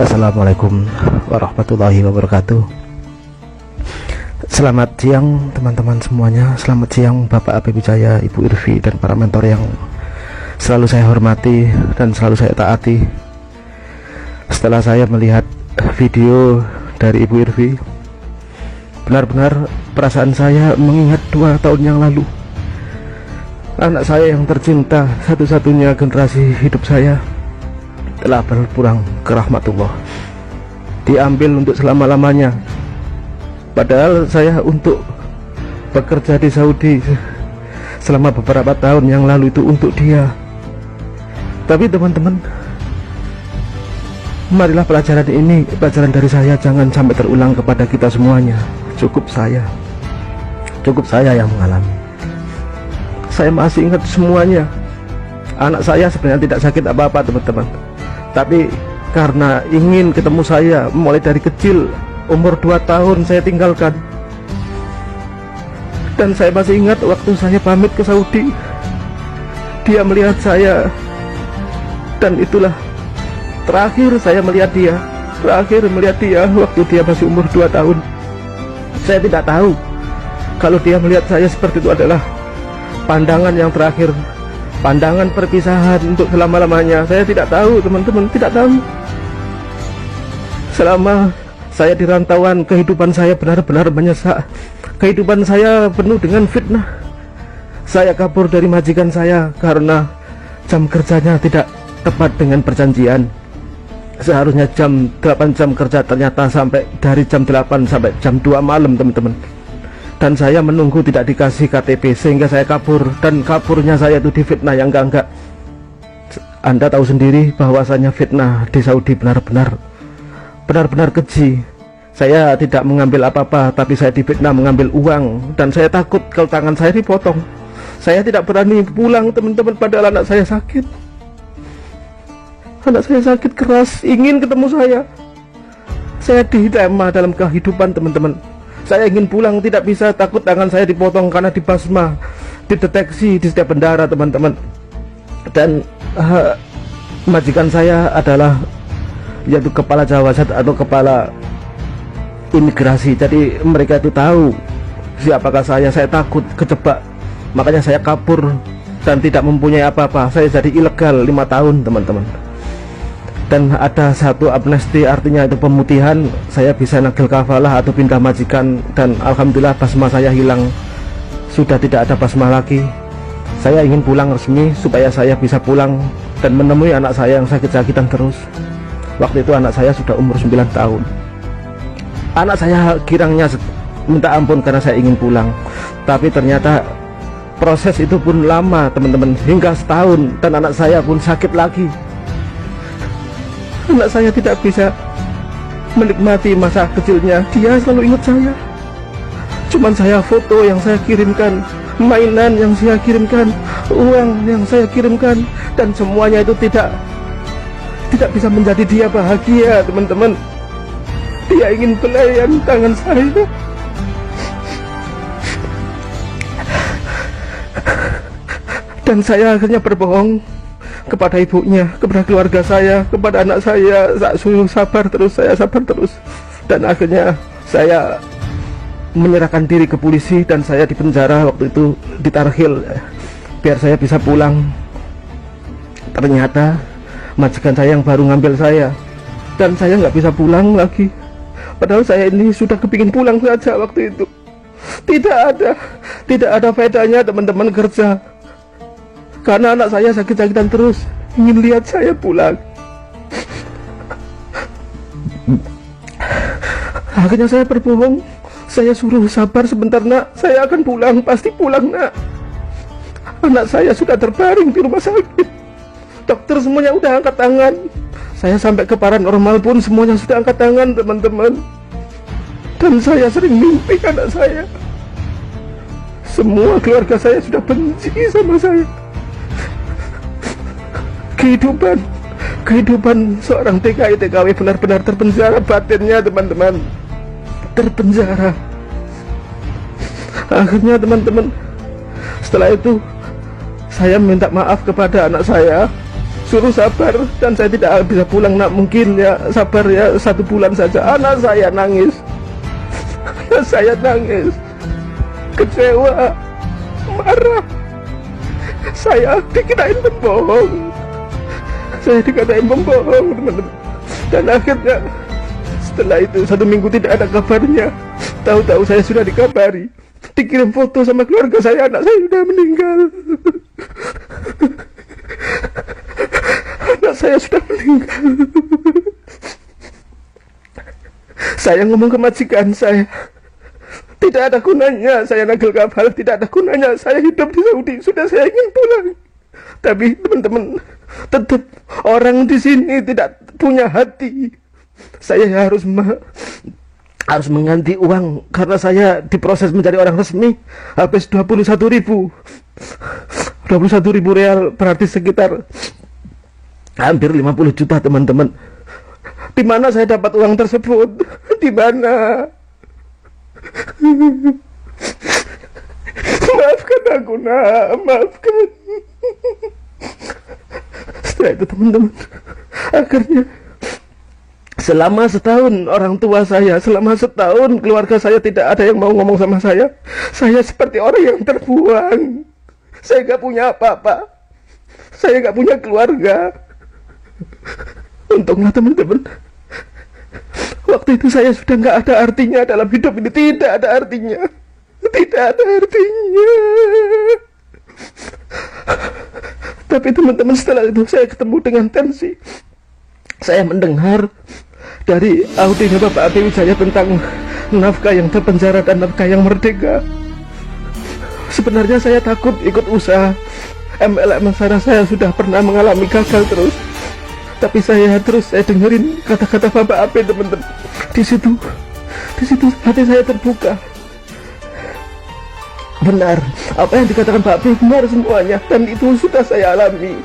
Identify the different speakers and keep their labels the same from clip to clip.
Speaker 1: Assalamualaikum warahmatullahi wabarakatuh. Selamat siang teman-teman semuanya. Selamat siang Bapak Abi Wijaya, Ibu Irvi, dan para mentor yang selalu saya hormati dan selalu saya taati. Setelah saya melihat video dari Ibu Irvi, benar-benar perasaan saya mengingat 2 tahun yang lalu. Anak saya yang tercinta, satu-satunya generasi hidup saya, telah berpulang ke rahmatullah, diambil untuk selama-lamanya. Padahal saya untuk bekerja di Saudi selama beberapa tahun yang lalu itu untuk dia. Tapi teman-teman, marilah pelajaran ini, pelajaran dari saya, jangan sampai terulang kepada kita semuanya. Cukup saya yang mengalami. Saya masih ingat semuanya. Anak saya sebenarnya tidak sakit apa-apa teman-teman, tapi karena ingin ketemu saya mulai dari kecil, umur 2 tahun saya tinggalkan. Dan saya masih ingat waktu saya pamit ke Saudi, dia melihat saya, dan itulah terakhir saya melihat dia. Waktu dia masih umur 2 tahun. Saya tidak tahu kalau dia melihat saya seperti itu adalah pandangan yang terakhir, pandangan perpisahan untuk selama-lamanya. Saya tidak tahu teman-teman, tidak tahu. Selama saya di rantauan, kehidupan saya benar-benar menyesak. Kehidupan saya penuh dengan fitnah. Saya kabur dari majikan saya karena jam kerjanya tidak tepat dengan perjanjian. Seharusnya jam 8 jam kerja, ternyata sampai dari jam 8 sampai jam 2 malam teman-teman. Dan saya menunggu tidak dikasih KTP sehingga saya kabur, dan kaburnya saya itu difitnah yang enggak. Anda tahu sendiri bahwasanya fitnah di Saudi benar-benar keji. Saya tidak mengambil apa-apa, tapi saya difitnah mengambil uang, dan saya takut kalau tangan saya dipotong. Saya tidak berani pulang teman-teman, padahal anak saya sakit. Anak saya sakit keras, ingin ketemu saya. Saya dilema dalam kehidupan teman-teman. Saya ingin pulang, tidak bisa, takut tangan saya dipotong karena dibasma, dideteksi di setiap bendara teman-teman. Dan majikan saya adalah yaitu kepala Jawazat atau kepala imigrasi. Jadi mereka itu tahu siapakah saya takut kejebak, makanya saya kabur dan tidak mempunyai apa-apa. Saya jadi ilegal 5 tahun teman-teman. Dan ada satu amnesti, artinya itu pemutihan. Saya bisa nagel kafalah atau pindah majikan, dan alhamdulillah basma saya hilang, sudah tidak ada basma lagi. Saya ingin pulang resmi supaya saya bisa pulang dan menemui anak saya yang sakit-sakitan terus. Waktu itu anak saya sudah umur 9 tahun. Anak saya girangnya minta ampun karena saya ingin pulang, tapi ternyata proses itu pun lama teman-teman, hingga setahun, dan anak saya pun sakit lagi. Anak saya tidak bisa menikmati masa kecilnya. Dia selalu ingat saya. Cuman saya foto yang saya kirimkan, mainan yang saya kirimkan, uang yang saya kirimkan, dan semuanya itu tidak bisa menjadi dia bahagia teman-teman. Dia ingin belayan tangan saya. Dan saya akhirnya berbohong kepada ibunya, kepada keluarga saya, kepada anak saya. Saya suruh sabar terus, saya sabar terus. Dan akhirnya saya menyerahkan diri ke polisi, dan saya dipenjara waktu itu, ditarhil biar saya bisa pulang. Ternyata majikan saya yang baru ngambil saya, dan saya nggak bisa pulang lagi. Padahal saya ini sudah kepingin pulang saja waktu itu. Tidak ada faedahnya teman-teman kerja, karena anak saya sakit-sakitan terus, ingin lihat saya pulang. Akhirnya saya berbohong. Saya suruh sabar sebentar nak, saya akan pulang, pasti pulang nak. Anak saya sudah terbaring di rumah sakit. Dokter semuanya udah angkat tangan. Saya sampai ke paranormal pun semuanya sudah angkat tangan teman-teman. Dan saya sering mimpi anak saya. Semua keluarga saya sudah benci sama saya. Kehidupan seorang TKI TKW benar-benar terpenjara batinnya teman-teman, terpenjara. Akhirnya teman-teman, setelah itu saya minta maaf kepada anak saya suruh sabar, dan saya tidak bisa pulang. Nak, mungkin ya sabar ya 1 bulan saja. Anak saya nangis, anak saya nangis, kecewa, marah. Saya dikirain pembohong, teman-teman. Dan akhirnya setelah itu 1 minggu tidak ada kabarnya. Tahu-tahu saya sudah dikabari, dikirim foto sama keluarga saya, anak saya sudah meninggal. Anak saya sudah meninggal. Saya ngomong ke majikan saya, tidak ada gunanya saya nagel kapal, tidak ada gunanya saya hidup di Saudi. Sudah saya ingin pulang, tapi teman-teman, tetap orang di sini tidak punya hati. Saya harus mengganti uang karena saya diproses menjadi orang resmi. Habis 21.000 real, berarti sekitar hampir 50 juta, teman-teman. Di mana saya dapat uang tersebut? Di mana? Maafkan aku, nak, maafkan. Setelah itu, teman-teman, akhirnya selama setahun orang tua saya, selama setahun keluarga saya tidak ada yang mau ngomong sama saya. Saya seperti orang yang terbuang. Saya gak punya apa-apa, saya gak punya keluarga. Untunglah, teman-teman, waktu itu saya sudah gak ada artinya dalam hidup ini. Tidak ada artinya, tidak ada artinya. Tapi teman-teman, setelah itu saya ketemu dengan Tensi. Saya mendengar dari audionya Bapak Abi Wijaya tentang nafkah yang terpenjara dan nafkah yang merdeka. Sebenarnya saya takut ikut usaha MLM karena saya sudah pernah mengalami gagal terus. Tapi saya dengerin kata-kata Bapak Abi, teman-teman. Di situ hati saya terbuka. Benar, apa yang dikatakan Pak Abi benar semuanya, dan itu sudah saya alami.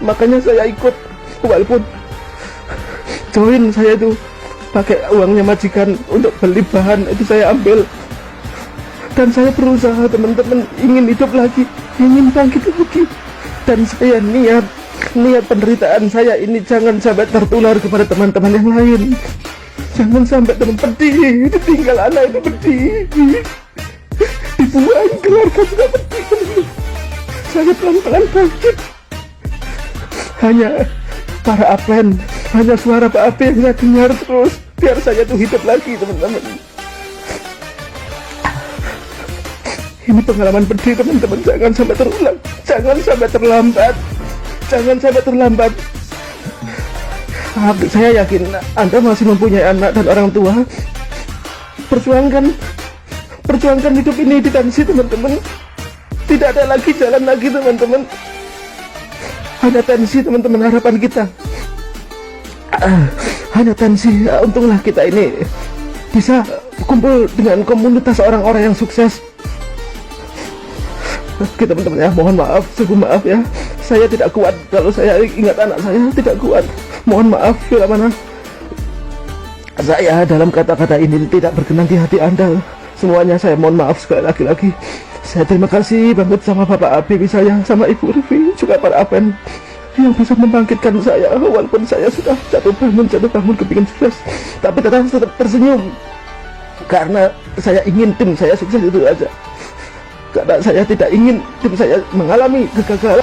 Speaker 1: Makanya saya ikut, walaupun join saya itu pakai uangnya majikan untuk beli bahan, itu saya ambil. Dan saya berusaha, teman-teman, ingin hidup lagi, ingin bangkit lagi. Dan saya niat penderitaan saya ini jangan sampai tertular kepada teman-teman yang lain. Jangan sampai teman pedih, ditinggal anak itu pedih, dibuang keluarga juga pedih. Saya pelan-pelan bangkit. Hanya para Apen, hanya suara Pak Abi yang saya dengar terus, biar saya tuh hidup lagi, teman-teman. Ini pengalaman pedih, teman-teman. Jangan sampai terulang, jangan sampai terlambat, jangan sampai terlambat. Saya yakin Anda masih mempunyai anak dan orang tua. Perjuangkan hidup ini di Tensi, teman-teman. Tidak ada lagi jalan lagi, teman-teman. Hanya Tensi, teman-teman, harapan kita. Hanya Tensi. Untunglah kita ini bisa kumpul dengan komunitas orang-orang yang sukses. Oke, teman-teman, ya, mohon maaf, sungguh maaf ya. Saya tidak kuat kalau saya ingat anak saya, tidak kuat. Mohon maaf bila mana saya dalam kata-kata ini tidak berkenan di hati Anda. Semuanya saya mohon maaf sekali lagi. Saya terima kasih banget sama Bapak Abi Wijaya, sama Ibu Rivi, juga para Apen yang bisa membangkitkan saya. Walaupun saya sudah jatuh bangun kepingin sukses, tapi tetap tersenyum karena saya ingin tim saya sukses, itu aja. Karena saya tidak ingin tim saya mengalami kegagalan.